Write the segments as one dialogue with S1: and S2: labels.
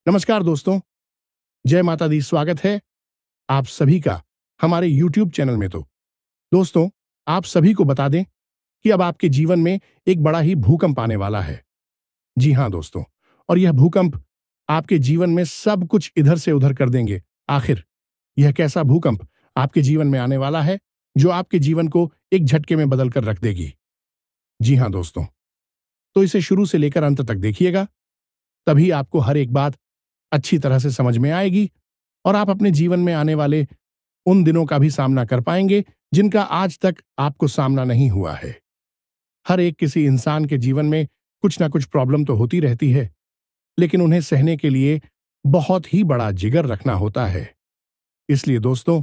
S1: नमस्कार दोस्तों, जय माता दी। स्वागत है आप सभी का हमारे YouTube चैनल में। तो दोस्तों, आप सभी को बता दें कि अब आपके जीवन में एक बड़ा ही भूकंप आने वाला है। जी हाँ दोस्तों, और यह भूकंप आपके जीवन में सब कुछ इधर से उधर कर देंगे। आखिर यह कैसा भूकंप आपके जीवन में आने वाला है जो आपके जीवन को एक झटके में बदल कर रख देगी? जी हाँ दोस्तों, तो इसे शुरू से लेकर अंत तक देखिएगा, तभी आपको हर एक बात अच्छी तरह से समझ में आएगी और आप अपने जीवन में आने वाले उन दिनों का भी सामना कर पाएंगे जिनका आज तक आपको सामना नहीं हुआ है। हर एक किसी इंसान के जीवन में कुछ ना कुछ प्रॉब्लम तो होती रहती है, लेकिन उन्हें सहने के लिए बहुत ही बड़ा जिगर रखना होता है। इसलिए दोस्तों,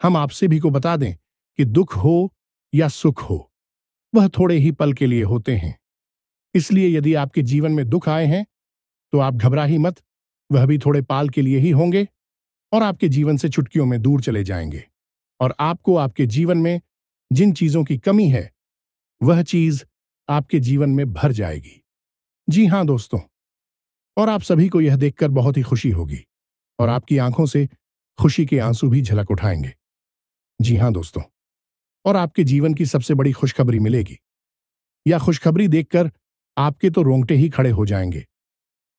S1: हम आप सभी को बता दें कि दुख हो या सुख हो, वह थोड़े ही पल के लिए होते हैं। इसलिए यदि आपके जीवन में दुख आए हैं तो आप घबरा ही मत, वह भी थोड़े पाल के लिए ही होंगे और आपके जीवन से चुटकियों में दूर चले जाएंगे और आपको आपके जीवन में जिन चीजों की कमी है वह चीज आपके जीवन में भर जाएगी। जी हां दोस्तों, और आप सभी को यह देखकर बहुत ही खुशी होगी और आपकी आंखों से खुशी के आंसू भी झलक उठाएंगे। जी हां दोस्तों, और आपके जीवन की सबसे बड़ी खुशखबरी मिलेगी। यह खुशखबरी देखकर आपके तो रोंगटे ही खड़े हो जाएंगे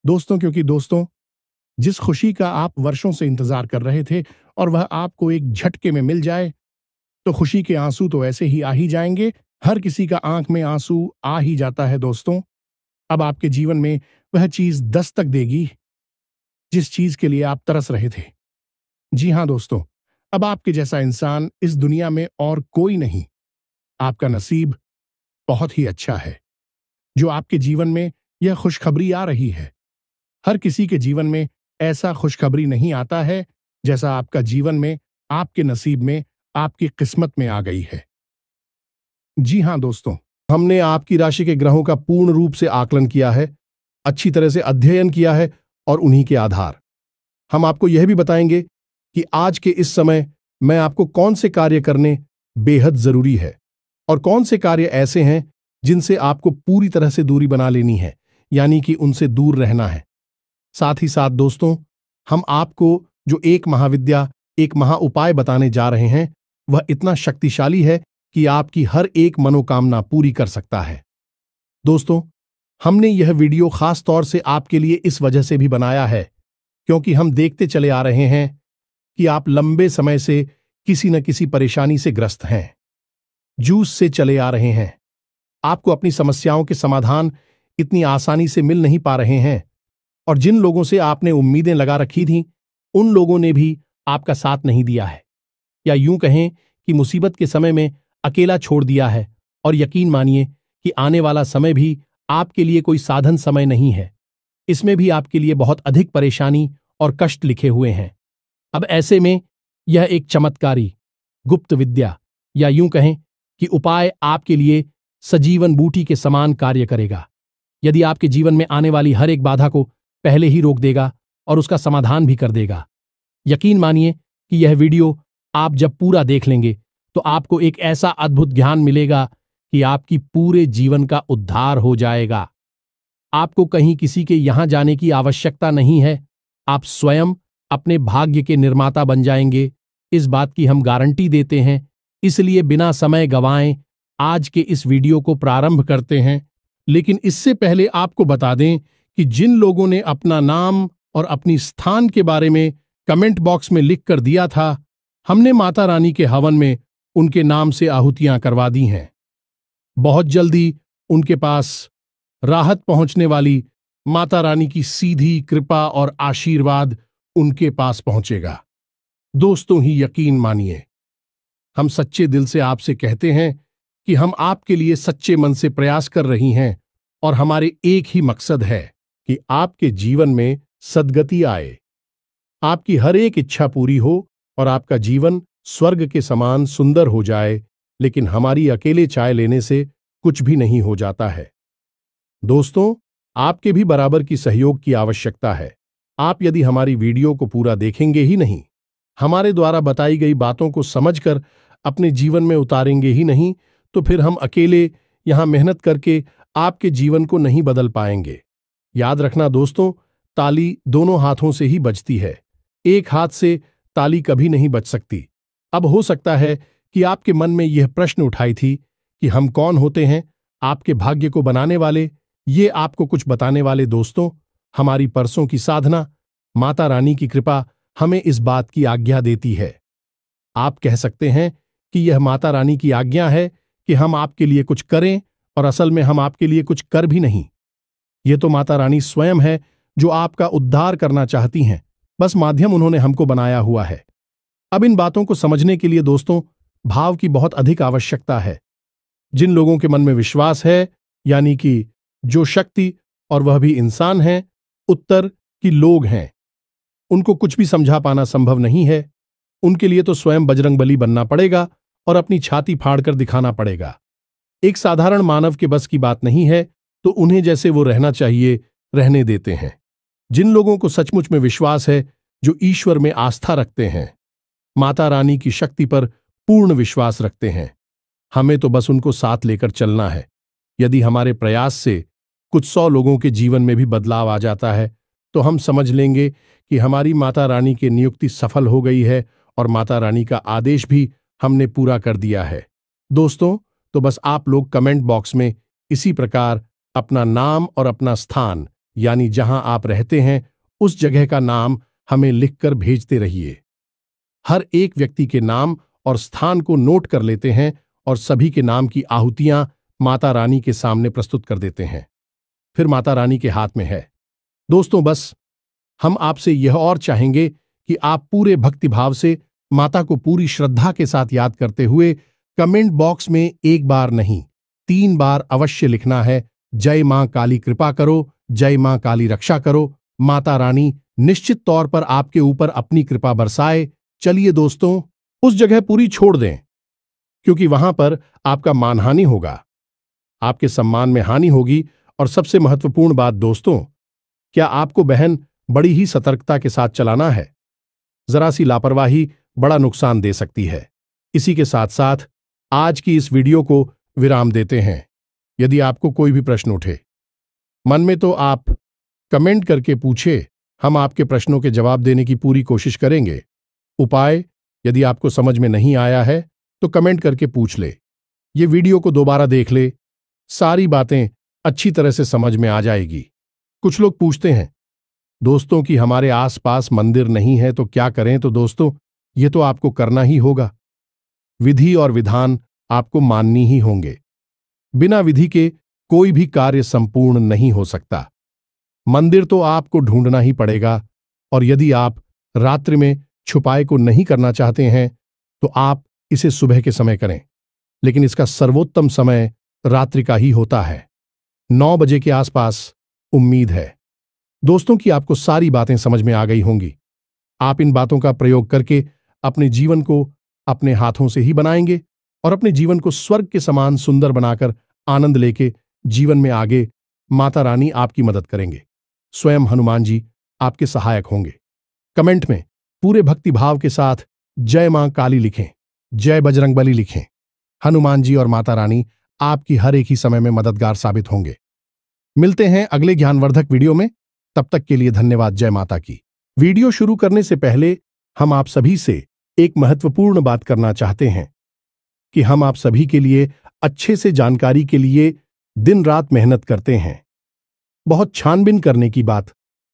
S1: दोस्तों, क्योंकि दोस्तों, जिस खुशी का आप वर्षों से इंतजार कर रहे थे और वह आपको एक झटके में मिल जाए तो खुशी के आंसू तो ऐसे ही आ ही जाएंगे। हर किसी का आंख में आंसू आ ही जाता है दोस्तों। अब आपके जीवन में वह चीज दस्तक देगी जिस चीज के लिए आप तरस रहे थे। जी हां दोस्तों, अब आपके जैसा इंसान इस दुनिया में और कोई नहीं। आपका नसीब बहुत ही अच्छा है जो आपके जीवन में यह खुशखबरी आ रही है। हर किसी के जीवन में ऐसा खुशखबरी नहीं आता है जैसा आपका जीवन में, आपके नसीब में, आपकी किस्मत में आ गई है। जी हां दोस्तों, हमने आपकी राशि के ग्रहों का पूर्ण रूप से आकलन किया है, अच्छी तरह से अध्ययन किया है और उन्हीं के आधार हम आपको यह भी बताएंगे कि आज के इस समय मैं आपको कौन से कार्य करने बेहद जरूरी है और कौन से कार्य ऐसे हैं जिनसे आपको पूरी तरह से दूरी बना लेनी है, यानी कि उनसे दूर रहना है। साथ ही साथ दोस्तों, हम आपको जो एक महाविद्या, एक महा उपाय बताने जा रहे हैं वह इतना शक्तिशाली है कि आपकी हर एक मनोकामना पूरी कर सकता है। दोस्तों, हमने यह वीडियो खास तौर से आपके लिए इस वजह से भी बनाया है क्योंकि हम देखते चले आ रहे हैं कि आप लंबे समय से किसी न किसी परेशानी से ग्रस्त हैं, जूझ से चले आ रहे हैं। आपको अपनी समस्याओं के समाधान इतनी आसानी से मिल नहीं पा रहे हैं और जिन लोगों से आपने उम्मीदें लगा रखी थीं उन लोगों ने भी आपका साथ नहीं दिया है, या यूं कहें कि मुसीबत के समय में अकेला छोड़ दिया है। और यकीन मानिए कि आने वाला समय भी आपके लिए कोई साधन समय नहीं है, इसमें भी आपके लिए बहुत अधिक परेशानी और कष्ट लिखे हुए हैं। अब ऐसे में यह एक चमत्कारी गुप्त विद्या, या यूं कहें कि उपाय आपके लिए सजीवन बूटी के समान कार्य करेगा। यदि आपके जीवन में आने वाली हर एक बाधा को पहले ही रोक देगा और उसका समाधान भी कर देगा। यकीन मानिए कि यह वीडियो आप जब पूरा देख लेंगे तो आपको एक ऐसा अद्भुत ज्ञान मिलेगा कि आपकी पूरे जीवन का उद्धार हो जाएगा। आपको कहीं किसी के यहां जाने की आवश्यकता नहीं है, आप स्वयं अपने भाग्य के निर्माता बन जाएंगे, इस बात की हम गारंटी देते हैं। इसलिए बिना समय गंवाएं आज के इस वीडियो को प्रारंभ करते हैं। लेकिन इससे पहले आपको बता दें कि जिन लोगों ने अपना नाम और अपनी स्थान के बारे में कमेंट बॉक्स में लिख कर दिया था, हमने माता रानी के हवन में उनके नाम से आहुतियां करवा दी हैं। बहुत जल्दी उनके पास राहत पहुंचने वाली माता रानी की सीधी कृपा और आशीर्वाद उनके पास पहुंचेगा। दोस्तों, ही यकीन मानिए, हम सच्चे दिल से आपसे कहते हैं कि हम आपके लिए सच्चे मन से प्रयास कर रही हैं और हमारे एक ही मकसद है कि आपके जीवन में सद्गति आए, आपकी हर एक इच्छा पूरी हो और आपका जीवन स्वर्ग के समान सुंदर हो जाए। लेकिन हमारी अकेले चाय लेने से कुछ भी नहीं हो जाता है। दोस्तों, आपके भी बराबर की सहयोग की आवश्यकता है। आप यदि हमारी वीडियो को पूरा देखेंगे ही नहीं, हमारे द्वारा बताई गई बातों को समझकर अपने जीवन में उतारेंगे ही नहीं, तो फिर हम अकेले यहां मेहनत करके आपके जीवन को नहीं बदल पाएंगे। याद रखना दोस्तों, ताली दोनों हाथों से ही बजती है, एक हाथ से ताली कभी नहीं बज सकती। अब हो सकता है कि आपके मन में यह प्रश्न उठाई थी कि हम कौन होते हैं आपके भाग्य को बनाने वाले, ये आपको कुछ बताने वाले। दोस्तों, हमारी परसों की साधना, माता रानी की कृपा हमें इस बात की आज्ञा देती है। आप कह सकते हैं कि यह माता रानी की आज्ञा है कि हम आपके लिए कुछ करें, और असल में हम आपके लिए कुछ कर भी नहीं। ये तो माता रानी स्वयं है जो आपका उद्धार करना चाहती हैं, बस माध्यम उन्होंने हमको बनाया हुआ है। अब इन बातों को समझने के लिए दोस्तों, भाव की बहुत अधिक आवश्यकता है। जिन लोगों के मन में विश्वास है, यानी कि जो शक्ति, और वह भी इंसान हैं, उत्तर की लोग हैं, उनको कुछ भी समझा पाना संभव नहीं है। उनके लिए तो स्वयं बजरंगबली बनना पड़ेगा और अपनी छाती फाड़कर दिखाना पड़ेगा। एक साधारण मानव के बस की बात नहीं है, तो उन्हें जैसे वो रहना चाहिए रहने देते हैं। जिन लोगों को सचमुच में विश्वास है, जो ईश्वर में आस्था रखते हैं, माता रानी की शक्ति पर पूर्ण विश्वास रखते हैं, हमें तो बस उनको साथ लेकर चलना है। यदि हमारे प्रयास से कुछ 100 लोगों के जीवन में भी बदलाव आ जाता है, तो हम समझ लेंगे कि हमारी माता रानी की नियुक्ति सफल हो गई है और माता रानी का आदेश भी हमने पूरा कर दिया है। दोस्तों, तो बस आप लोग कमेंट बॉक्स में इसी प्रकार अपना नाम और अपना स्थान, यानी जहां आप रहते हैं उस जगह का नाम हमें लिखकर भेजते रहिए। हर एक व्यक्ति के नाम और स्थान को नोट कर लेते हैं और सभी के नाम की आहुतियां माता रानी के सामने प्रस्तुत कर देते हैं। फिर माता रानी के हाथ में है। दोस्तों, बस हम आपसे यह और चाहेंगे कि आप पूरे भक्तिभाव से माता को पूरी श्रद्धा के साथ याद करते हुए कमेंट बॉक्स में एक बार नहीं 3 बार अवश्य लिखना है, जय मां काली कृपा करो, जय मां काली रक्षा करो। माता रानी निश्चित तौर पर आपके ऊपर अपनी कृपा बरसाए। चलिए दोस्तों, उस जगह पूरी छोड़ दें, क्योंकि वहां पर आपका मानहानि होगा, आपके सम्मान में हानि होगी। और सबसे महत्वपूर्ण बात दोस्तों, क्या आपको बहन बड़ी ही सतर्कता के साथ चलाना है। जरा सी लापरवाही बड़ा नुकसान दे सकती है। इसी के साथ साथ आज की इस वीडियो को विराम देते हैं। यदि आपको कोई भी प्रश्न उठे मन में, तो आप कमेंट करके पूछे, हम आपके प्रश्नों के जवाब देने की पूरी कोशिश करेंगे। उपाय, यदि आपको समझ में नहीं आया है तो कमेंट करके पूछ ले, ये वीडियो को दोबारा देख ले, सारी बातें अच्छी तरह से समझ में आ जाएगी। कुछ लोग पूछते हैं दोस्तों कि हमारे आसपास मंदिर नहीं है तो क्या करें। तो दोस्तों, ये तो आपको करना ही होगा। विधि और विधान आपको माननी ही होंगे। बिना विधि के कोई भी कार्य संपूर्ण नहीं हो सकता। मंदिर तो आपको ढूंढना ही पड़ेगा, और यदि आप रात्रि में छुपाए को नहीं करना चाहते हैं तो आप इसे सुबह के समय करें, लेकिन इसका सर्वोत्तम समय रात्रि का ही होता है, 9 बजे के आसपास। उम्मीद है दोस्तों कि आपको सारी बातें समझ में आ गई होंगी। आप इन बातों का प्रयोग करके अपने जीवन को अपने हाथों से ही बनाएंगे और अपने जीवन को स्वर्ग के समान सुंदर बनाकर आनंद लेके जीवन में आगे माता रानी आपकी मदद करेंगे। स्वयं हनुमान जी आपके सहायक होंगे। कमेंट में पूरे भक्तिभाव के साथ जय मां काली लिखें, जय बजरंगबली लिखें। हनुमान जी और माता रानी आपकी हर एक ही समय में मददगार साबित होंगे। मिलते हैं अगले ज्ञानवर्धक वीडियो में। तब तक के लिए धन्यवाद। जय माता की। वीडियो शुरू करने से पहले हम आप सभी से एक महत्वपूर्ण बात करना चाहते हैं कि हम आप सभी के लिए अच्छे से जानकारी के लिए दिन रात मेहनत करते हैं। बहुत छानबीन करने की बात,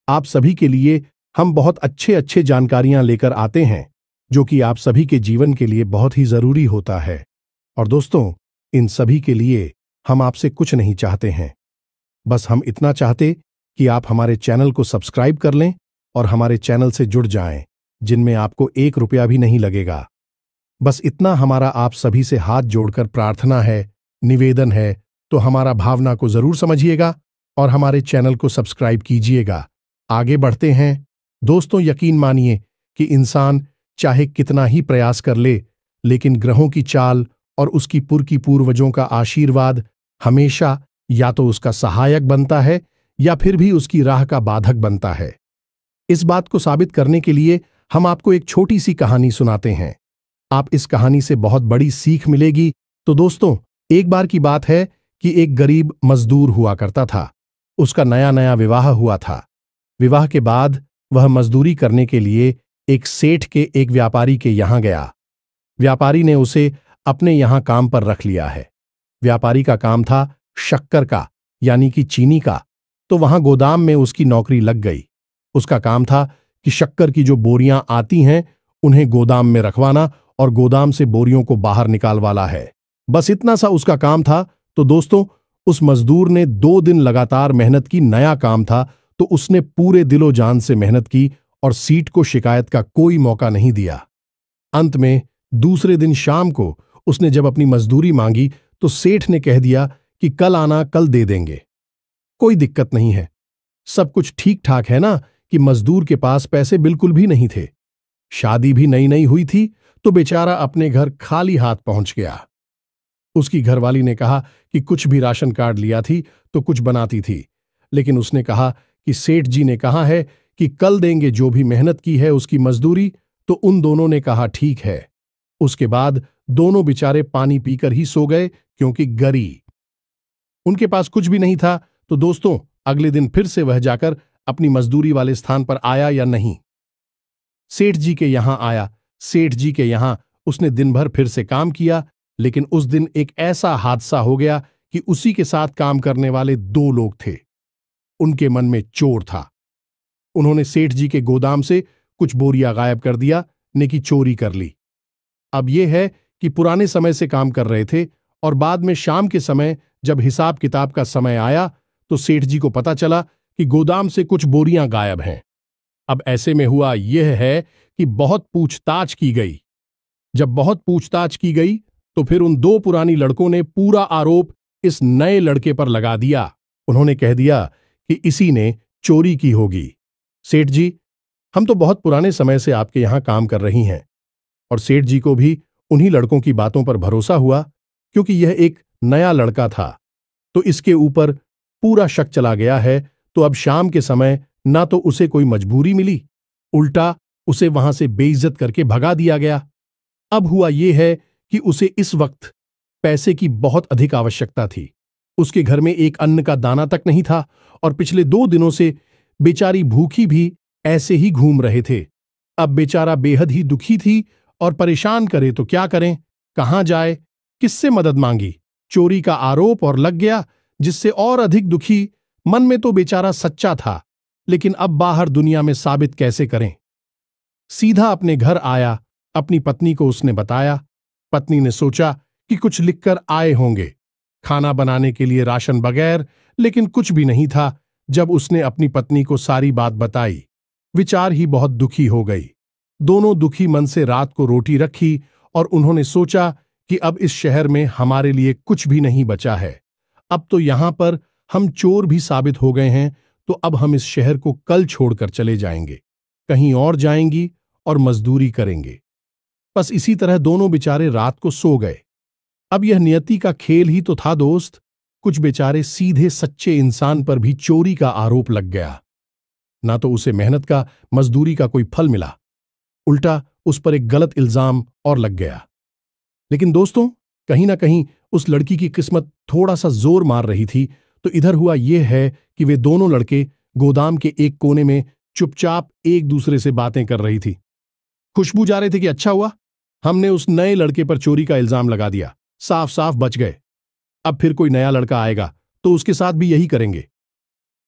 S1: आप सभी के लिए हम बहुत अच्छे जानकारियां लेकर आते हैं, जो कि आप सभी के जीवन के लिए बहुत ही जरूरी होता है। और दोस्तों, इन सभी के लिए हम आपसे कुछ नहीं चाहते हैं, बस हम इतना चाहते कि आप हमारे चैनल को सब्सक्राइब कर लें और हमारे चैनल से जुड़ जाएं, जिनमें आपको 1 रुपया भी नहीं लगेगा। बस इतना हमारा आप सभी से हाथ जोड़कर प्रार्थना है, निवेदन है। तो हमारा भावना को जरूर समझिएगा और हमारे चैनल को सब्सक्राइब कीजिएगा। आगे बढ़ते हैं दोस्तों। यकीन मानिए कि इंसान चाहे कितना ही प्रयास कर ले, लेकिन ग्रहों की चाल और उसकी पुरखी पूर्वजों का आशीर्वाद हमेशा या तो उसका सहायक बनता है या फिर भी उसकी राह का बाधक बनता है। इस बात को साबित करने के लिए हम आपको एक छोटी सी कहानी सुनाते हैं। आप इस कहानी से बहुत बड़ी सीख मिलेगी। तो दोस्तों, एक बार की बात है कि एक गरीब मजदूर हुआ करता था। उसका नया नया विवाह हुआ था। विवाह के बाद वह मजदूरी करने के लिए एक सेठ के एक व्यापारी के यहां गया। व्यापारी ने उसे अपने यहां काम पर रख लिया है। व्यापारी का काम था शक्कर का, यानी कि चीनी का, तो वहां गोदाम में उसकी नौकरी लग गई। उसका काम था कि शक्कर की जो बोरियां आती हैं उन्हें गोदाम में रखवाना और गोदाम से बोरियों को बाहर निकालवाना है। बस इतना सा उसका काम था। तो दोस्तों, उस मजदूर ने 2 दिन लगातार मेहनत की। नया काम था तो उसने पूरे दिलो जान से मेहनत की और सीट को शिकायत का कोई मौका नहीं दिया। अंत में दूसरे दिन शाम को उसने जब अपनी मजदूरी मांगी तो सेठ ने कह दिया कि कल आना, कल दे देंगे, कोई दिक्कत नहीं है। सब कुछ ठीक ठाक है ना कि मजदूर के पास पैसे बिल्कुल भी नहीं थे। शादी भी नई नई हुई थी तो बेचारा अपने घर खाली हाथ पहुंच गया। उसकी घरवाली ने कहा कि कुछ भी राशन कार्ड लिया थी तो कुछ बनाती थी, लेकिन उसने कहा कि सेठ जी ने कहा है कि कल देंगे जो भी मेहनत की है उसकी मजदूरी। तो उन दोनों ने कहा ठीक है। उसके बाद दोनों बेचारे पानी पीकर ही सो गए, क्योंकि गरी उनके पास कुछ भी नहीं था। तो दोस्तों, अगले दिन फिर से वह जाकर अपनी मजदूरी वाले स्थान पर आया या नहीं? सेठ जी के यहां आया। सेठ जी के यहां उसने दिन भर फिर से काम किया, लेकिन उस दिन एक ऐसा हादसा हो गया कि उसी के साथ काम करने वाले 2 लोग थे। उनके मन में चोर था। उन्होंने सेठ जी के गोदाम से कुछ बोरियां गायब कर दिया, ने की चोरी कर ली। अब यह है कि पुराने समय से काम कर रहे थे और बाद में शाम के समय जब हिसाब किताब का समय आया तो सेठ जी को पता चला कि गोदाम से कुछ बोरियां गायब हैं। अब ऐसे में हुआ यह है कि बहुत पूछताछ की गई। जब बहुत पूछताछ की गई तो फिर उन 2 पुरानी लड़कों ने पूरा आरोप इस नए लड़के पर लगा दिया। उन्होंने कह दिया कि इसी ने चोरी की होगी। सेठ जी, हम तो बहुत पुराने समय से आपके यहां काम कर रही हैं। और सेठ जी को भी उन्हीं लड़कों की बातों पर भरोसा हुआ, क्योंकि यह एक नया लड़का था तो इसके ऊपर पूरा शक चला गया है। तो अब शाम के समय ना तो उसे कोई मजबूरी मिली, उल्टा उसे वहां से बेइज्जत करके भगा दिया गया। अब हुआ यह है कि उसे इस वक्त पैसे की बहुत अधिक आवश्यकता थी। उसके घर में एक अन्न का दाना तक नहीं था और पिछले 2 दिनों से बेचारी भूखी भी ऐसे ही घूम रहे थे। अब बेचारा बेहद ही दुखी थी और परेशान करे तो क्या करें, कहां जाए, किससे मदद मांगी। चोरी का आरोप और लग गया, जिससे और अधिक दुखी। मन में तो बेचारा सच्चा था, लेकिन अब बाहर दुनिया में साबित कैसे करें। सीधा अपने घर आया, अपनी पत्नी को उसने बताया। पत्नी ने सोचा कि कुछ लिखकर आए होंगे, खाना बनाने के लिए राशन बगैर, लेकिन कुछ भी नहीं था। जब उसने अपनी पत्नी को सारी बात बताई, विचार ही बहुत दुखी हो गई। दोनों दुखी मन से रात को रोटी रखी और उन्होंने सोचा कि अब इस शहर में हमारे लिए कुछ भी नहीं बचा है। अब तो यहां पर हम चोर भी साबित हो गए हैं, तो अब हम इस शहर को कल छोड़कर चले जाएंगे, कहीं और जाएंगी और मजदूरी करेंगे। बस इसी तरह दोनों बेचारे रात को सो गए। अब यह नियति का खेल ही तो था दोस्त। कुछ बेचारे सीधे सच्चे इंसान पर भी चोरी का आरोप लग गया। ना तो उसे मेहनत का, मजदूरी का कोई फल मिला, उल्टा उस पर एक गलत इल्जाम और लग गया। लेकिन दोस्तों, कहीं ना कहीं उस लड़की की किस्मत थोड़ा सा जोर मार रही थी। तो इधर हुआ यह है कि वे दोनों लड़के गोदाम के एक कोने में चुपचाप एक दूसरे से बातें कर रही थी। खुशबू जा रहे थे कि अच्छा हुआ हमने उस नए लड़के पर चोरी का इल्जाम लगा दिया, साफ साफ बच गए। अब फिर कोई नया लड़का आएगा तो उसके साथ भी यही करेंगे।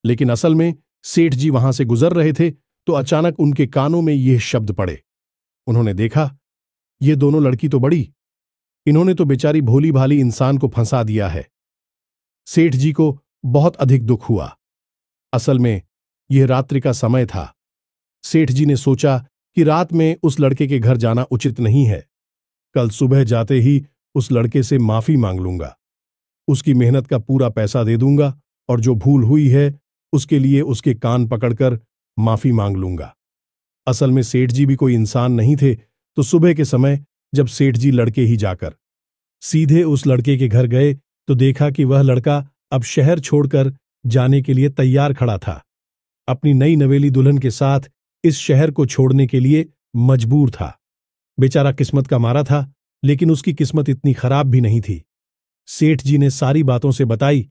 S1: लेकिन असल में सेठ जी वहां से गुजर रहे थे तो अचानक उनके कानों में यह शब्द पड़े। उन्होंने देखा, ये दोनों लड़की तो बड़ी, इन्होंने तो बेचारी भोली भाली इंसान को फंसा दिया है। सेठ जी को बहुत अधिक दुख हुआ। असल में यह रात्रि का समय था। सेठ जी ने सोचा कि रात में उस लड़के के घर जाना उचित नहीं है। कल सुबह जाते ही उस लड़के से माफी मांग लूंगा, उसकी मेहनत का पूरा पैसा दे दूंगा और जो भूल हुई है उसके लिए उसके कान पकड़कर माफी मांग लूंगा। असल में सेठ जी भी कोई इंसान नहीं थे। तो सुबह के समय जब सेठ जी लड़के ही जाकर सीधे उस लड़के के घर गए तो देखा कि वह लड़का अब शहर छोड़कर जाने के लिए तैयार खड़ा था। अपनी नई नवेली दुल्हन के साथ इस शहर को छोड़ने के लिए मजबूर था। बेचारा किस्मत का मारा था, लेकिन उसकी किस्मत इतनी खराब भी नहीं थी। सेठ जी ने सारी बातों से बताई,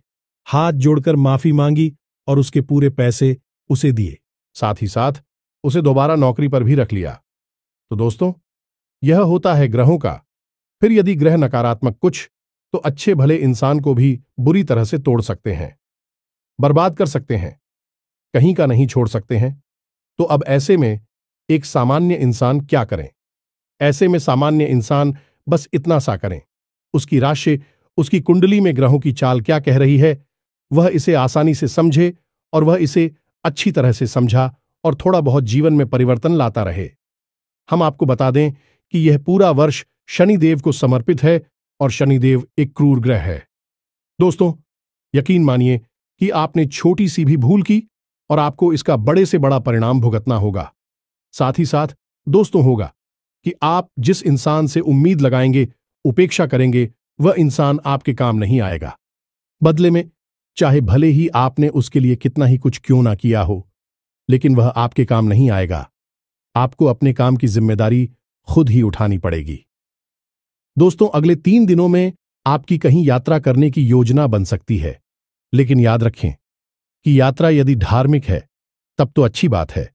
S1: हाथ जोड़कर माफी मांगी और उसके पूरे पैसे उसे दिए। साथ ही साथ उसे दोबारा नौकरी पर भी रख लिया। तो दोस्तों, यह होता है ग्रहों का। फिर यदि ग्रह नकारात्मक कुछ, तो अच्छे भले इंसान को भी बुरी तरह से तोड़ सकते हैं, बर्बाद कर सकते हैं, कहीं का नहीं छोड़ सकते हैं। तो अब ऐसे में एक सामान्य इंसान क्या करें? ऐसे में सामान्य इंसान बस इतना सा करें, उसकी राशि, उसकी कुंडली में ग्रहों की चाल क्या कह रही है, वह इसे आसानी से समझे और वह इसे अच्छी तरह से समझा और थोड़ा बहुत जीवन में परिवर्तन लाता रहे। हम आपको बता दें कि यह पूरा वर्ष शनिदेव को समर्पित है और शनिदेव एक क्रूर ग्रह है। दोस्तों, यकीन मानिए कि आपने छोटी सी भी भूल की और आपको इसका बड़े से बड़ा परिणाम भुगतना होगा। साथ ही साथ दोस्तों होगा कि आप जिस इंसान से उम्मीद लगाएंगे, उपेक्षा करेंगे, वह इंसान आपके काम नहीं आएगा। बदले में चाहे भले ही आपने उसके लिए कितना ही कुछ क्यों ना किया हो, लेकिन वह आपके काम नहीं आएगा। आपको अपने काम की जिम्मेदारी खुद ही उठानी पड़ेगी। दोस्तों, अगले 3 दिनों में आपकी कहीं यात्रा करने की योजना बन सकती है, लेकिन याद रखें कि यात्रा यदि धार्मिक है तब तो अच्छी बात है,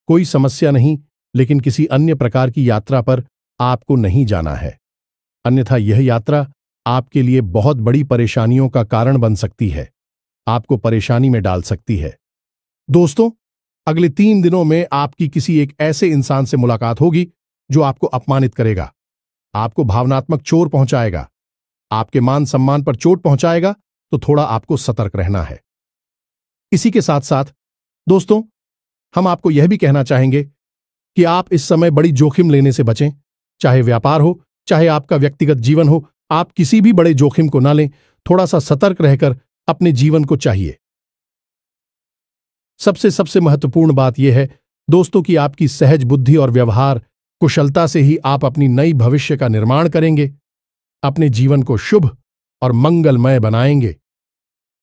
S1: कोई समस्या नहीं, लेकिन किसी अन्य प्रकार की यात्रा पर आपको नहीं जाना है। अन्यथा यह यात्रा आपके लिए बहुत बड़ी परेशानियों का कारण बन सकती है, आपको परेशानी में डाल सकती है। दोस्तों, अगले 3 दिनों में आपकी किसी एक ऐसे इंसान से मुलाकात होगी जो आपको अपमानित करेगा, आपको भावनात्मक चोट पहुंचाएगा, आपके मान सम्मान पर चोट पहुंचाएगा। तो थोड़ा आपको सतर्क रहना है। इसी के साथ साथ दोस्तों, हम आपको यह भी कहना चाहेंगे कि आप इस समय बड़ी जोखिम लेने से बचें। चाहे व्यापार हो, चाहे आपका व्यक्तिगत जीवन हो, आप किसी भी बड़े जोखिम को ना लें। थोड़ा सा सतर्क रहकर अपने जीवन को चाहिए। सबसे महत्वपूर्ण बात यह है दोस्तों कि आपकी सहज बुद्धि और व्यवहार कुशलता से ही आप अपनी नई भविष्य का निर्माण करेंगे, अपने जीवन को शुभ और मंगलमय बनाएंगे।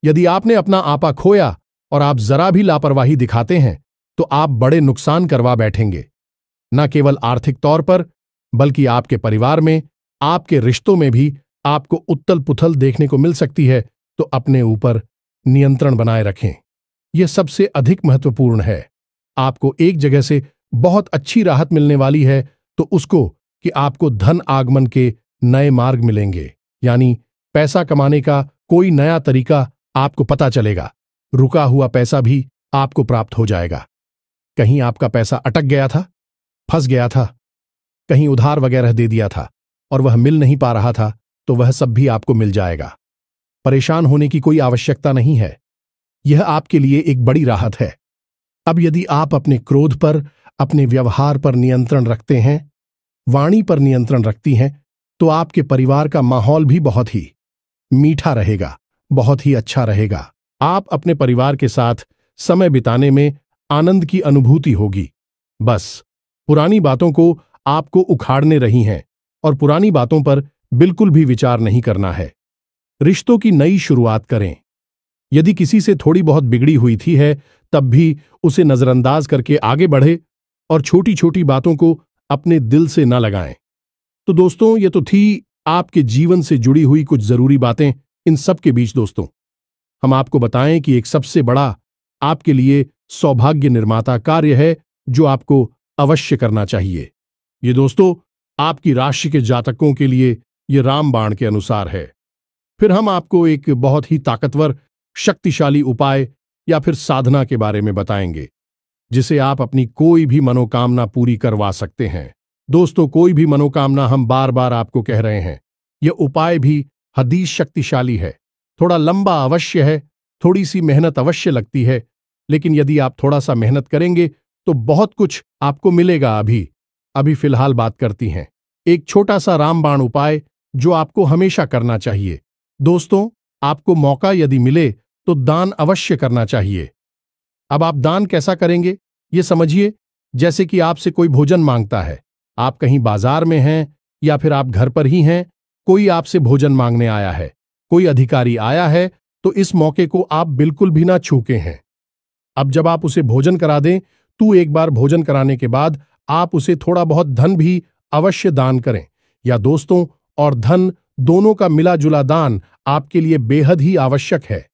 S1: यदि आपने अपना आपा खोया और आप जरा भी लापरवाही दिखाते हैं, तो आप बड़े नुकसान करवा बैठेंगे, न केवल आर्थिक तौर पर, बल्कि आपके परिवार में, आपके रिश्तों में भी आपको उथल पुथल देखने को मिल सकती है। तो अपने ऊपर नियंत्रण बनाए रखें, यह सबसे अधिक महत्वपूर्ण है। आपको एक जगह से बहुत अच्छी राहत मिलने वाली है, तो उसको कि आपको धन आगमन के नए मार्ग मिलेंगे, यानी पैसा कमाने का कोई नया तरीका आपको पता चलेगा। रुका हुआ पैसा भी आपको प्राप्त हो जाएगा। कहीं आपका पैसा अटक गया था, फंस गया था, कहीं उधार वगैरह दे दिया था और वह मिल नहीं पा रहा था, तो वह सब भी आपको मिल जाएगा। परेशान होने की कोई आवश्यकता नहीं है, यह आपके लिए एक बड़ी राहत है। अब यदि आप अपने क्रोध पर, अपने व्यवहार पर नियंत्रण रखते हैं, वाणी पर नियंत्रण रखती हैं, तो आपके परिवार का माहौल भी बहुत ही मीठा रहेगा, बहुत ही अच्छा रहेगा। आप अपने परिवार के साथ समय बिताने में आनंद की अनुभूति होगी। बस पुरानी बातों को आपको उखाड़ने रही हैं और पुरानी बातों पर बिल्कुल भी विचार नहीं करना है। रिश्तों की नई शुरुआत करें। यदि किसी से थोड़ी बहुत बिगड़ी हुई थी है, तब भी उसे नजरअंदाज करके आगे बढ़े और छोटी छोटी बातों को अपने दिल से न लगाएं। तो दोस्तों, ये तो थी आपके जीवन से जुड़ी हुई कुछ जरूरी बातें। इन सब के बीच दोस्तों, हम आपको बताएं कि एक सबसे बड़ा आपके लिए सौभाग्य निर्माता कार्य है जो आपको अवश्य करना चाहिए। ये दोस्तों आपकी राशि के जातकों के लिए ये रामबाण के अनुसार है। फिर हम आपको एक बहुत ही ताकतवर, शक्तिशाली उपाय या फिर साधना के बारे में बताएंगे, जिसे आप अपनी कोई भी मनोकामना पूरी करवा सकते हैं। दोस्तों, कोई भी मनोकामना, हम बार बार आपको कह रहे हैं, यह उपाय भी हदीस शक्तिशाली है। थोड़ा लंबा अवश्य है, थोड़ी सी मेहनत अवश्य लगती है, लेकिन यदि आप थोड़ा सा मेहनत करेंगे तो बहुत कुछ आपको मिलेगा। अभी फिलहाल बात करती हैं एक छोटा सा रामबाण उपाय जो आपको हमेशा करना चाहिए। दोस्तों, आपको मौका यदि मिले तो दान अवश्य करना चाहिए। अब आप दान कैसा करेंगे ये समझिए। जैसे कि आपसे कोई भोजन मांगता है, आप कहीं बाजार में हैं या फिर आप घर पर ही हैं, कोई आपसे भोजन मांगने आया है, कोई अधिकारी आया है, तो इस मौके को आप बिल्कुल भी ना चूके हैं। अब जब आप उसे भोजन करा दें, तो एक बार भोजन कराने के बाद आप उसे थोड़ा बहुत धन भी अवश्य दान करें, या दोस्तों और धन दोनों का मिला जुला दान आपके लिए बेहद ही आवश्यक है।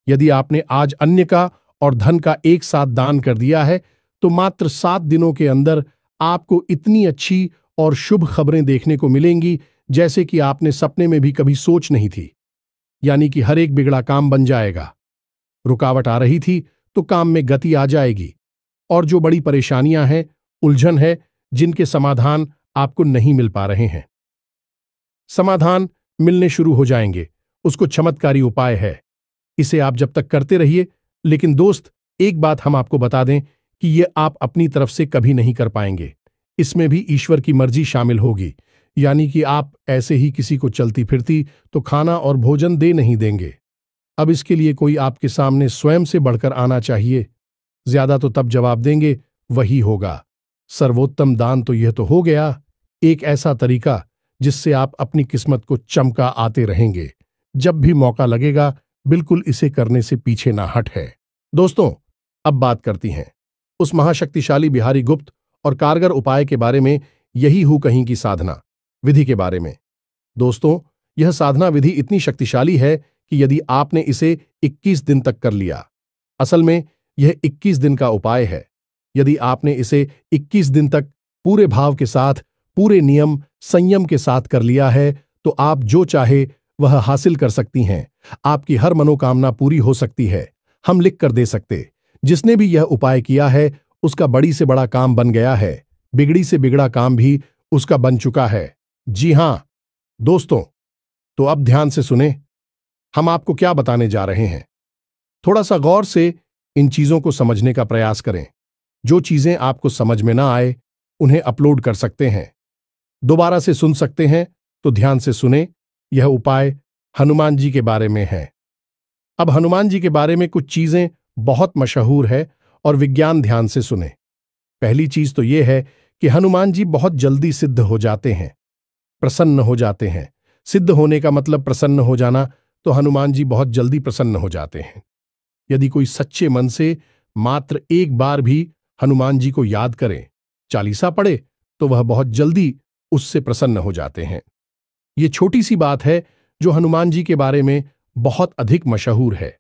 S1: यदि आपने आज अन्य का और धन का एक साथ दान कर दिया है तो मात्र 7 दिनों के अंदर आपको इतनी अच्छी और शुभ खबरें देखने को मिलेंगी जैसे कि आपने सपने में भी कभी सोच नहीं थी। यानी कि हर एक बिगड़ा काम बन जाएगा। रुकावट आ रही थी तो काम में गति आ जाएगी, और जो बड़ी परेशानियां हैं, उलझन है, जिनके समाधान आपको नहीं मिल पा रहे हैं, समाधान मिलने शुरू हो जाएंगे। उसको चमत्कारी उपाय है। इसे आप जब तक करते रहिए। लेकिन दोस्त, एक बात हम आपको बता दें कि ये आप अपनी तरफ से कभी नहीं कर पाएंगे। इसमें भी ईश्वर की मर्जी शामिल होगी। यानी कि आप ऐसे ही किसी को चलती फिरती तो खाना और भोजन दे नहीं देंगे। अब इसके लिए कोई आपके सामने स्वयं से बढ़कर आना चाहिए। ज्यादा तो तब जवाब देंगे वही होगा। सर्वोत्तम दान तो यह तो हो गया, एक ऐसा तरीका जिससे आप अपनी किस्मत को चमका आते रहेंगे। जब भी मौका लगेगा बिल्कुल इसे करने से पीछे ना हट है। दोस्तों, अब बात करती हैं उस महाशक्तिशाली बिहारी गुप्त और कारगर उपाय के बारे में, यही हूं कहीं की साधना विधि के बारे में। दोस्तों, यह साधना विधि इतनी शक्तिशाली है कि यदि आपने इसे 21 दिन तक कर लिया, असल में यह 21 दिन का उपाय है। यदि आपने इसे 21 दिन तक पूरे भाव के साथ, पूरे नियम संयम के साथ कर लिया है तो आप जो चाहे वह हासिल कर सकती हैं। आपकी हर मनोकामना पूरी हो सकती है। हम लिख कर दे सकते। जिसने भी यह उपाय किया है उसका बड़ी से बड़ा काम बन गया है। बिगड़ी से बिगड़ा काम भी उसका बन चुका है। जी हां दोस्तों, तो अब ध्यान से सुने, हम आपको क्या बताने जा रहे हैं। थोड़ा सा गौर से इन चीजों को समझने का प्रयास करें। जो चीजें आपको समझ में ना आए उन्हें अपलोड कर सकते हैं, दोबारा से सुन सकते हैं। तो ध्यान से सुने। यह उपाय हनुमान जी के बारे में है। अब हनुमान जी के बारे में कुछ चीजें बहुत मशहूर है और विज्ञान ध्यान से सुने। पहली चीज तो यह है कि हनुमान जी बहुत जल्दी सिद्ध हो जाते हैं, प्रसन्न हो जाते हैं। सिद्ध होने का मतलब प्रसन्न हो जाना, तो हनुमान जी बहुत जल्दी प्रसन्न हो जाते हैं। यदि कोई सच्चे मन से मात्र एक बार भी हनुमान जी को याद करे, चालीसा पढ़े, तो वह बहुत जल्दी उससे प्रसन्न हो जाते हैं। ये छोटी सी बात है जो हनुमान जी के बारे में बहुत अधिक मशहूर है।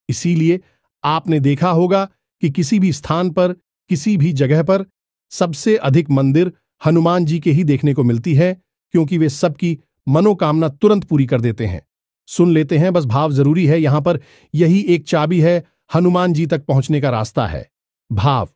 S1: इसीलिए आपने देखा होगा कि किसी भी स्थान पर, किसी भी जगह पर सबसे अधिक मंदिर हनुमान जी के ही देखने को मिलती है, क्योंकि वे सबकी मनोकामना तुरंत पूरी कर देते हैं। सुन लेते हैं, बस भाव जरूरी है यहां पर। यही एक चाबी है, हनुमान जी तक पहुंचने का रास्ता है, भाव।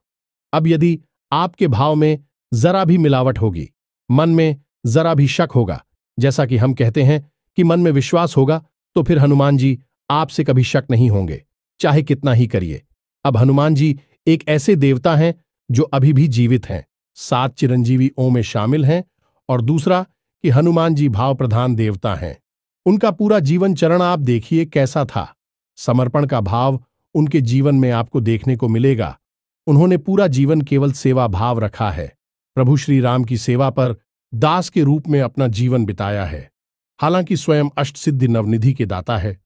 S1: अब यदि आपके भाव में जरा भी मिलावट होगी, मन में जरा भी शक होगा, जैसा कि हम कहते हैं कि मन में विश्वास होगा, तो फिर हनुमान जी आपसे कभी शक नहीं होंगे, चाहे कितना ही करिए। अब हनुमान जी एक ऐसे देवता हैं जो अभी भी जीवित हैं, 7 चिरंजीवी ओं में शामिल हैं। और दूसरा कि हनुमान जी भाव प्रधान देवता हैं। उनका पूरा जीवन चरण आप देखिए कैसा था। समर्पण का भाव उनके जीवन में आपको देखने को मिलेगा। उन्होंने पूरा जीवन केवल सेवा भाव रखा है। प्रभु श्री राम की सेवा पर दास के रूप में अपना जीवन बिताया है। हालांकि स्वयं अष्टसिद्धि नवनिधि के दाता है,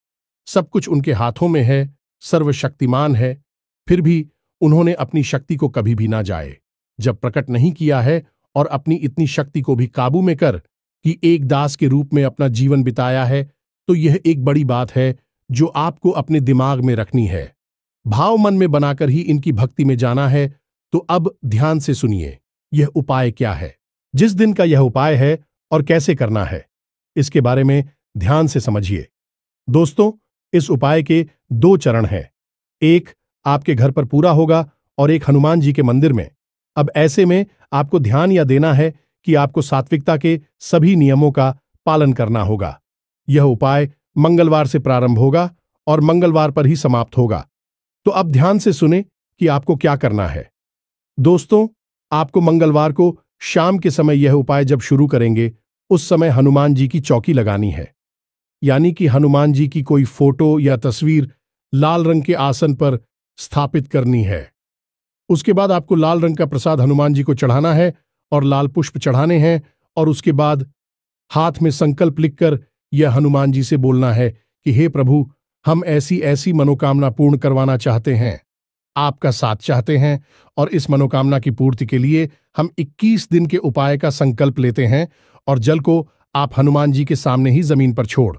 S1: सब कुछ उनके हाथों में है, सर्वशक्तिमान है, फिर भी उन्होंने अपनी शक्ति को कभी भी ना जाए जब प्रकट नहीं किया है, और अपनी इतनी शक्ति को भी काबू में कर कि एक दास के रूप में अपना जीवन बिताया है। तो यह एक बड़ी बात है जो आपको अपने दिमाग में रखनी है। भाव मन में बनाकर ही इनकी भक्ति में जाना है। तो अब ध्यान से सुनिए, यह उपाय क्या है, जिस दिन का यह उपाय है और कैसे करना है, इसके बारे में ध्यान से समझिए। दोस्तों, इस उपाय के 2 चरण हैं। एक आपके घर पर पूरा होगा और एक हनुमान जी के मंदिर में। अब ऐसे में आपको ध्यान यह देना है कि आपको सात्विकता के सभी नियमों का पालन करना होगा। यह उपाय मंगलवार से प्रारंभ होगा और मंगलवार पर ही समाप्त होगा। तो अब ध्यान से सुने कि आपको क्या करना है। दोस्तों, आपको मंगलवार को शाम के समय यह उपाय जब शुरू करेंगे, उस समय हनुमान जी की चौकी लगानी है। यानी कि हनुमान जी की कोई फोटो या तस्वीर लाल रंग के आसन पर स्थापित करनी है। उसके बाद आपको लाल रंग का प्रसाद हनुमान जी को चढ़ाना है और लाल पुष्प चढ़ाने हैं। और उसके बाद हाथ में संकल्प लिखकर यह हनुमान जी से बोलना है कि हे प्रभु, हम ऐसी ऐसी मनोकामना पूर्ण करवाना चाहते हैं, आपका साथ चाहते हैं, और इस मनोकामना की पूर्ति के लिए हम 21 दिन के उपाय का संकल्प लेते हैं। और जल को आप हनुमान जी के सामने ही जमीन पर छोड़।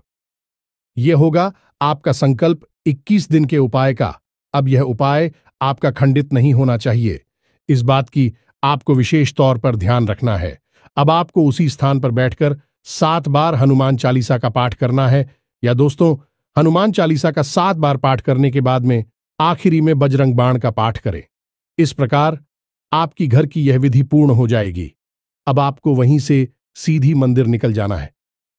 S1: यह होगा आपका संकल्प 21 दिन के उपाय का। अब यह उपाय आपका खंडित नहीं होना चाहिए। इस बात की आपको विशेष तौर पर ध्यान रखना है। अब आपको उसी स्थान पर बैठकर 7 बार हनुमान चालीसा का पाठ करना है। या दोस्तों, हनुमान चालीसा का 7 बार पाठ करने के बाद में आखिरी में बजरंग बाण का पाठ करें। इस प्रकार आपकी घर की यह विधि पूर्ण हो जाएगी। अब आपको वहीं से सीधी मंदिर निकल जाना है।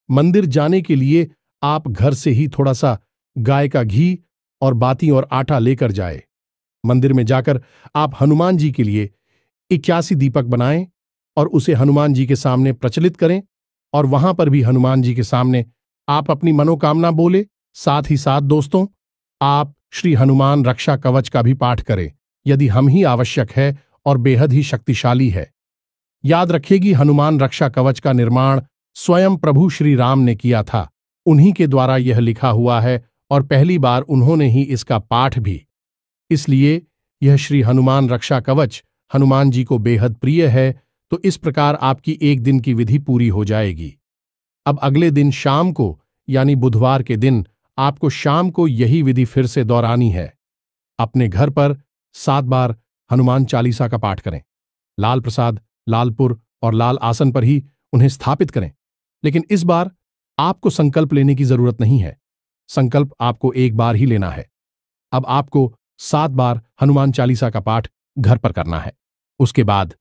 S1: मंदिर जाने के लिए आप घर से ही थोड़ा सा गाय का घी और बाती और आटा लेकर जाए। मंदिर में जाकर आप हनुमान जी के लिए 81 दीपक बनाएं और उसे हनुमान जी के सामने प्रचलित करें। और वहां पर भी हनुमान जी के सामने आप अपनी मनोकामना बोले। साथ ही साथ दोस्तों, आप श्री हनुमान रक्षा कवच का भी पाठ करें, यदि हम ही आवश्यक है और बेहद ही शक्तिशाली है। याद रखेगी, हनुमान रक्षा कवच का निर्माण स्वयं प्रभु श्री राम ने किया था। उन्हीं के द्वारा यह लिखा हुआ है और पहली बार उन्होंने ही इसका पाठ भी। इसलिए यह श्री हनुमान रक्षा कवच हनुमान जी को बेहद प्रिय है। तो इस प्रकार आपकी एक दिन की विधि पूरी हो जाएगी। अब अगले दिन शाम को, यानी बुधवार के दिन, आपको शाम को यही विधि फिर से दोहरानी है। अपने घर पर 7 बार हनुमान चालीसा का पाठ करें। लाल प्रसाद, लालपुर और लाल आसन पर ही उन्हें स्थापित करें। लेकिन इस बार आपको संकल्प लेने की जरूरत नहीं है। संकल्प आपको एक बार ही लेना है। अब आपको 7 बार हनुमान चालीसा का पाठ घर पर करना है। उसके बाद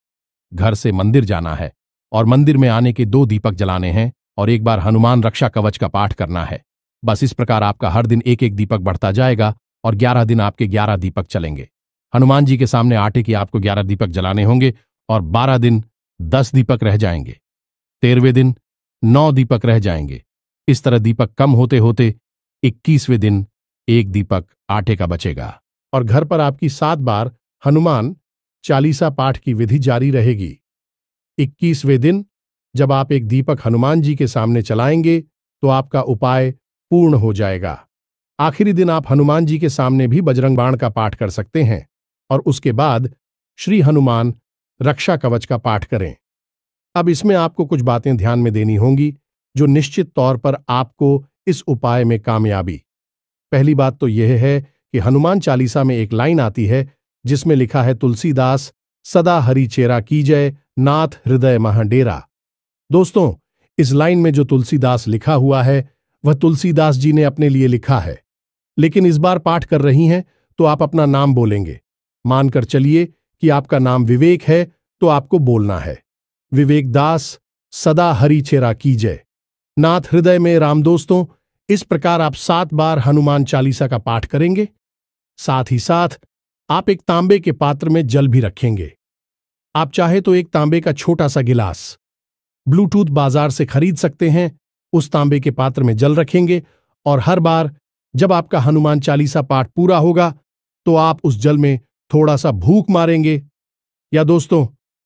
S1: घर से मंदिर जाना है और मंदिर में आने के 2 दीपक जलाने हैं और एक बार हनुमान रक्षा कवच का पाठ करना है। बस इस प्रकार आपका हर दिन एक एक दीपक बढ़ता जाएगा और 11 दिन आपके 11 दीपक चलेंगे। हनुमान जी के सामने आटे की आपको 11 दीपक जलाने होंगे और 12 दिन 10 दीपक रह जाएंगे। 13वें दिन 9 दीपक रह जाएंगे। इस तरह दीपक कम होते होते 21वें दिन 1 दीपक आटे का बचेगा और घर पर आपकी 7 बार हनुमान चालीसा पाठ की विधि जारी रहेगी। 21वें दिन जब आप एक दीपक हनुमान जी के सामने चलाएंगे तो आपका उपाय पूर्ण हो जाएगा। आखिरी दिन आप हनुमान जी के सामने भी बजरंग बाण का पाठ कर सकते हैं और उसके बाद श्री हनुमान रक्षा कवच का पाठ करें। अब इसमें आपको कुछ बातें ध्यान में देनी होंगी जो निश्चित तौर पर आपको इस उपाय में कामयाबी। पहली बात तो यह है कि हनुमान चालीसा में एक लाइन आती है जिसमें लिखा है, तुलसीदास सदा हरि चेरा कीजय, नाथ हृदय मह डेरा। दोस्तों, इस लाइन में जो तुलसीदास लिखा हुआ है वह तुलसीदास जी ने अपने लिए लिखा है। लेकिन इस बार पाठ कर रही हैं तो आप अपना नाम बोलेंगे। मानकर चलिए कि आपका नाम विवेक है तो आपको बोलना है, विवेक दास सदा हरि चेरा कीजय, नाथ हृदय में राम। दोस्तों, इस प्रकार आप 7 बार हनुमान चालीसा का पाठ करेंगे। साथ ही साथ आप एक तांबे के पात्र में जल भी रखेंगे। आप चाहे तो एक तांबे का छोटा सा गिलास ब्लूटूथ बाजार से खरीद सकते हैं। उस तांबे के पात्र में जल रखेंगे और हर बार जब आपका हनुमान चालीसा पाठ पूरा होगा तो आप उस जल में थोड़ा सा भूख मारेंगे। या दोस्तों,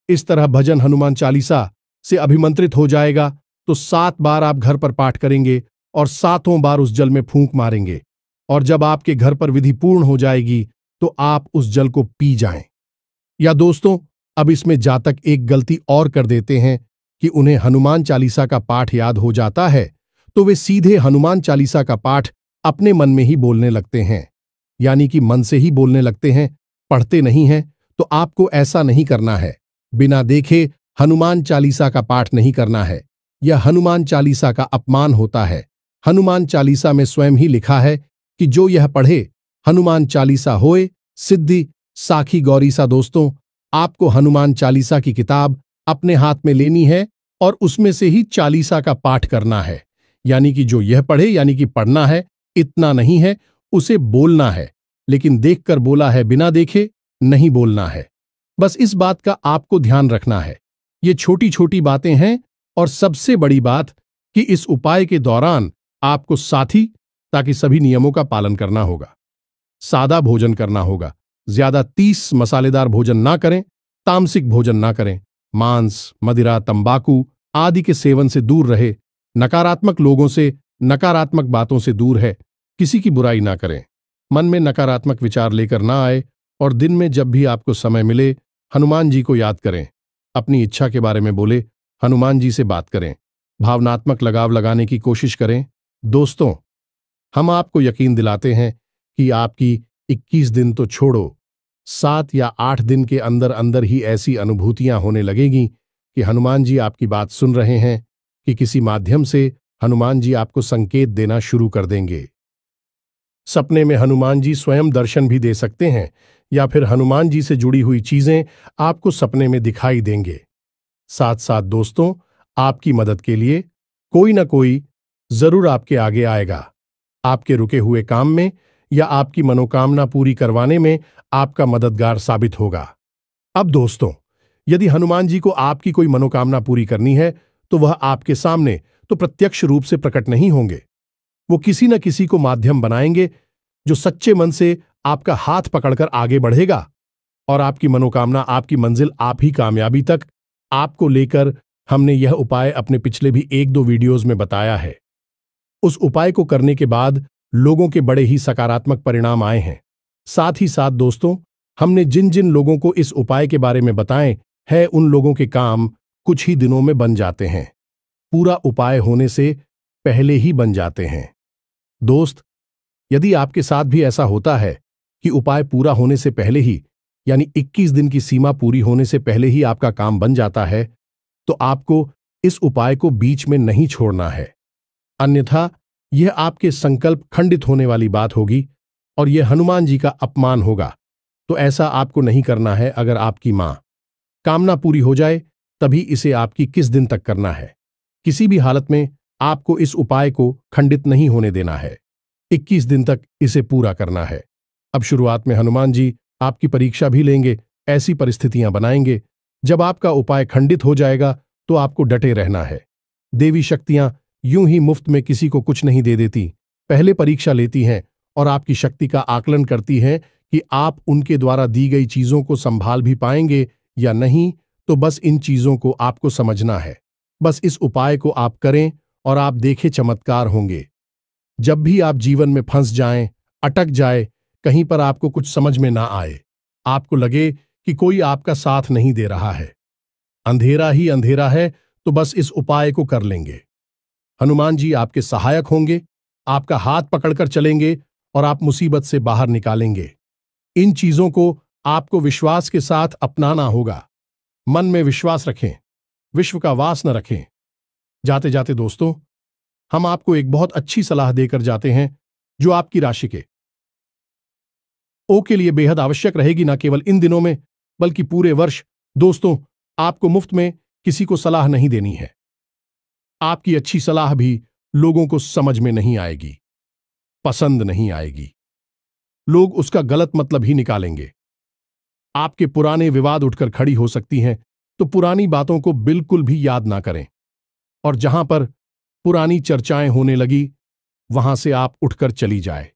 S1: इस तरह भजन हनुमान चालीसा से अभिमंत्रित हो जाएगा तो 7 बार आप घर पर पाठ करेंगे और 7 बार उस जल में फूंक मारेंगे। और जब आपके घर पर विधि पूर्ण हो जाएगी तो आप उस जल को पी जाएं। या दोस्तों, अब इसमें जातक एक गलती और कर देते हैं कि उन्हें हनुमान चालीसा का पाठ याद हो जाता है तो वे सीधे हनुमान चालीसा का पाठ अपने मन में ही बोलने लगते हैं, यानी कि मन से ही बोलने लगते हैं, पढ़ते नहीं हैं। तो आपको ऐसा नहीं करना है। बिना देखे हनुमान चालीसा का पाठ नहीं करना है। यह हनुमान चालीसा का अपमान होता है। हनुमान चालीसा में स्वयं ही लिखा है कि जो यह पढ़े हनुमान चालीसा होए सिद्धि साखी गौरी सा। दोस्तों, आपको हनुमान चालीसा की किताब अपने हाथ में लेनी है और उसमें से ही चालीसा का पाठ करना है। यानी कि जो यह पढ़े, यानी कि पढ़ना है, इतना नहीं है, उसे बोलना है। लेकिन देखकर बोला है, बिना देखे नहीं बोलना है। बस इस बात का आपको ध्यान रखना है। ये छोटी छोटी बातें हैं और सबसे बड़ी बात कि इस उपाय के दौरान आपको साथी ताकि सभी नियमों का पालन करना होगा। सादा भोजन करना होगा। ज्यादा 30 मसालेदार भोजन ना करें, तामसिक भोजन ना करें, मांस, मदिरा, तंबाकू आदि के सेवन से दूर रहे, नकारात्मक लोगों से, नकारात्मक बातों से दूर है, किसी की बुराई ना करें, मन में नकारात्मक विचार लेकर ना आए और दिन में जब भी आपको समय मिले हनुमान जी को याद करें, अपनी इच्छा के बारे में बोले, हनुमान जी से बात करें, भावनात्मक लगाव लगाने की कोशिश करें। दोस्तों, हम आपको यकीन दिलाते हैं कि आपकी 21 दिन तो छोड़ो, 7 या 8 दिन के अंदर अंदर ही ऐसी अनुभूतियां होने लगेगी कि हनुमान जी आपकी बात सुन रहे हैं, कि किसी माध्यम से हनुमान जी आपको संकेत देना शुरू कर देंगे। सपने में हनुमान जी स्वयं दर्शन भी दे सकते हैं, या फिर हनुमान जी से जुड़ी हुई चीजें आपको सपने में दिखाई देंगे। साथ साथ दोस्तों, आपकी मदद के लिए कोई ना कोई जरूर आपके आगे आएगा। आपके रुके हुए काम में या आपकी मनोकामना पूरी करवाने में आपका मददगार साबित होगा। अब दोस्तों, यदि हनुमान जी को आपकी कोई मनोकामना पूरी करनी है, तो वह आपके सामने तो प्रत्यक्ष रूप से प्रकट नहीं होंगे। वो किसी न किसी को माध्यम बनाएंगे, जो सच्चे मन से आपका हाथ पकड़कर आगे बढ़ेगा और आपकी मनोकामना, आपकी मंजिल, आप ही कामयाबी तक आपको लेकर। हमने यह उपाय अपने पिछले भी 1-2 वीडियोज में बताया है। उस उपाय को करने के बाद लोगों के बड़े ही सकारात्मक परिणाम आए हैं। साथ ही साथ दोस्तों, हमने जिन जिन लोगों को इस उपाय के बारे में बताएं है, उन लोगों के काम कुछ ही दिनों में बन जाते हैं। पूरा उपाय होने से पहले ही बन जाते हैं। दोस्त, यदि आपके साथ भी ऐसा होता है कि उपाय पूरा होने से पहले ही, यानी 21 दिन की सीमा पूरी होने से पहले ही आपका काम बन जाता है, तो आपको इस उपाय को बीच में नहीं छोड़ना है। अन्यथा यह आपके संकल्प खंडित होने वाली बात होगी और यह हनुमान जी का अपमान होगा। तो ऐसा आपको नहीं करना है। अगर आपकी मां कामना पूरी हो जाए, तभी इसे आपकी किस दिन तक करना है। किसी भी हालत में आपको इस उपाय को खंडित नहीं होने देना है। 21 दिन तक इसे पूरा करना है। अब शुरुआत में हनुमान जी आपकी परीक्षा भी लेंगे, ऐसी परिस्थितियां बनाएंगे जब आपका उपाय खंडित हो जाएगा, तो आपको डटे रहना है। देवी शक्तियां यूं ही मुफ्त में किसी को कुछ नहीं दे देती, पहले परीक्षा लेती हैं और आपकी शक्ति का आकलन करती हैं कि आप उनके द्वारा दी गई चीजों को संभाल भी पाएंगे या नहीं। तो बस इन चीजों को आपको समझना है। बस इस उपाय को आप करें और आप देखें चमत्कार होंगे। जब भी आप जीवन में फंस जाएं, अटक जाए, कहीं पर आपको कुछ समझ में ना आए, आपको लगे कि कोई आपका साथ नहीं दे रहा है, अंधेरा ही अंधेरा है, तो बस इस उपाय को कर लेंगे। हनुमान जी आपके सहायक होंगे, आपका हाथ पकड़कर चलेंगे और आप मुसीबत से बाहर निकालेंगे। इन चीजों को आपको विश्वास के साथ अपनाना होगा। मन में विश्वास रखें, विश्व का वास न रखें। जाते जाते दोस्तों, हम आपको एक बहुत अच्छी सलाह देकर जाते हैं, जो आपकी राशि के ओ के लिए बेहद आवश्यक रहेगी, न केवल इन दिनों में बल्कि पूरे वर्ष। दोस्तों, आपको मुफ्त में किसी को सलाह नहीं देनी है। आपकी अच्छी सलाह भी लोगों को समझ में नहीं आएगी, पसंद नहीं आएगी। लोग उसका गलत मतलब ही निकालेंगे। आपके पुराने विवाद उठकर खड़ी हो सकती हैं, तो पुरानी बातों को बिल्कुल भी याद ना करें। और जहां पर पुरानी चर्चाएं होने लगी, वहां से आप उठकर चली जाए।